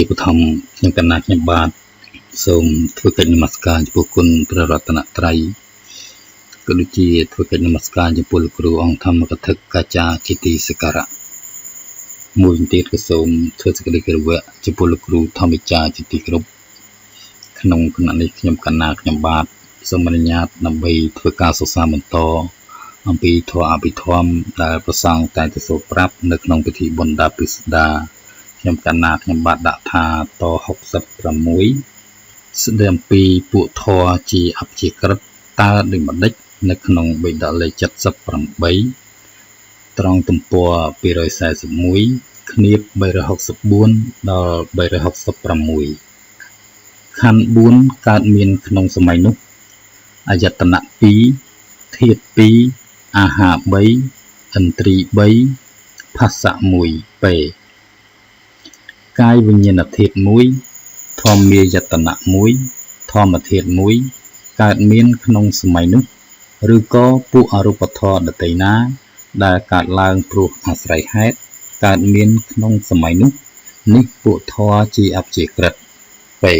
ជាបឋមខ្ញុំកណ្ណាខ្ញុំបាទសូមធ្វើកិច្ចនមស្ការចំពោះគុណព្រះរតនត្រ័យក៏ដូចជាធ្វើកិច្ចនមស្ការចំពោះលោកគ្រូអង្គធម្មកថាកាចាជាទីសក្ការៈមួយទៀតក៏សូមធ្វើសេចក្តីគោរពចំពោះលោកគ្រូធម្មចាជាទីគោរពក្នុងគណៈនេះខ្ញុំកណ្ណាខ្ញុំបាទសូមអនុញ្ញាតដើម្បីធ្វើការសិក្សាបន្តអំពីធម៌អភិធម្មដែលប្រសង់តែងទៅសូត្រប្រាប់នៅក្នុងពិធីបុណ្យដាពិស្ដាខ្ញុំកណ្ណាខ្ញុំបាទដាក់ថាត66ស្ដីអំពីពួកធម៌ជាអព្យាក្រឹតតើដូចម្ដេចនៅក្នុងបេដកលេខ78ត្រង់ទំព័រ241ឃ្នៀប364ដល់366ខណ្ឌ4កើតមានក្នុងសម័យនោះអាយតនៈ2ធាតុ2អាហារ3ឥន្ទ្រី3ភាសៈ1ពេកាយវិញ្ញាណធាតុ1ធម្មាយតនៈ1ធម្មធាតុ1កើតមានក្នុងសម័យនោះឬក៏ពួកអរូបធម៌ដទៃណាដែលកើតឡើងព្រោះអាស្រ័យហេតុកើតមានក្នុងសម័យនោះនេះពួកធម៌ជាអព្យាក្រឹតពេ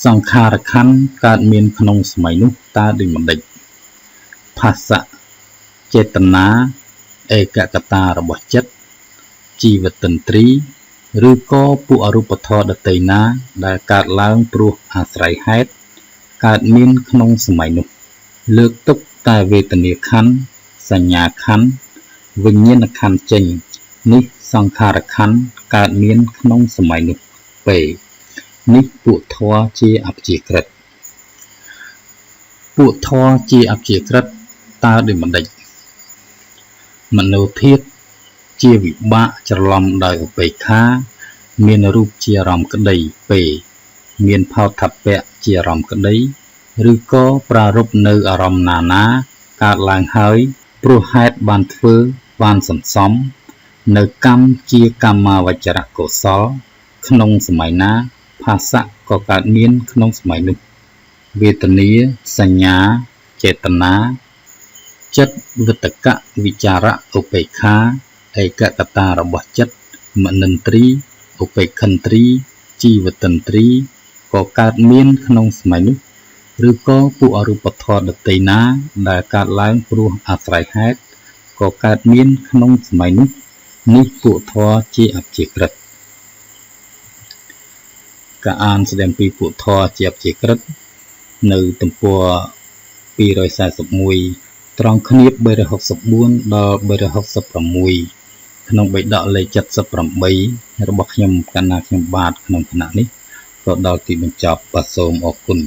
សង្ខារខណ្ឌកើតមានក្នុងសម័យនោះតើដូចម្ដេចភាសៈចេតនាឯកកតារបស់ចិត្តជីវតន្ត្រីឬក៏ពួកអរូបធម៌ដទៃណាដែលកើតឡើងព្រោះអាស្រ័យហេតុកើតមានក្នុងសម័យនោះលើកទុកតែវេទនាខណ្ឌសញ្ញាខណ្ឌវិញ្ញាណខណ្ឌចេញនេះសង្ខារខណ្ឌកើតមានក្នុងសម័យនោះពេនេះពួកធម៌ជាអព្យាក្រឹតពួកធម៌ជាអព្យាក្រឹតតើដូចម្ដេចមនោធាតុជាវិបាកច្រឡំដោយឧបេក្ខាមានរូបជាអារម្មណ៍ក្តីពេមានផោធពៈជាអារម្មណ៍ក្តីឬក៏ប្រារព្ធនៅអារម្មណ៍ណាកើតឡើងហើយព្រោះហេតុបានធ្វើបានសន្សំនៅកម្មជាកម្មាវចរៈកុសលក្នុងសម័យណាភាសៈក៏កើតមានក្នុងសម័យនោះវេទនាសញ្ញាចេតនាចិត្តវិតកៈវិចារៈឧបេក្ខាឯកកតារបស់ចិត្តមនិន្ទ្រីឧបេក្ខន្ទ្រីជីវតន្ទ្រីក៏កើតមានក្នុងសម័យនោះឬក៏ពួកអរូបធម៌ដទៃណាដែលកើតឡើងព្រោះអាស្រ័យហេតុក៏កើតមានក្នុងសម័យនោះនេះពួកធម៌ជាអព្យាក្រឹតការអានស្ដីអំពីពួកធម៌ជាអព្យាក្រឹតនៅទំព័រ241ត្រង់ឃ្នៀប364ដល់366ក្នុងបេដកលេខ78របស់ខ្ញុំកណ្ណាខ្ញុំបាទក្នុងគណៈនេះក៏ដល់ទីបញ្ចប់បាទសូមអរគុណ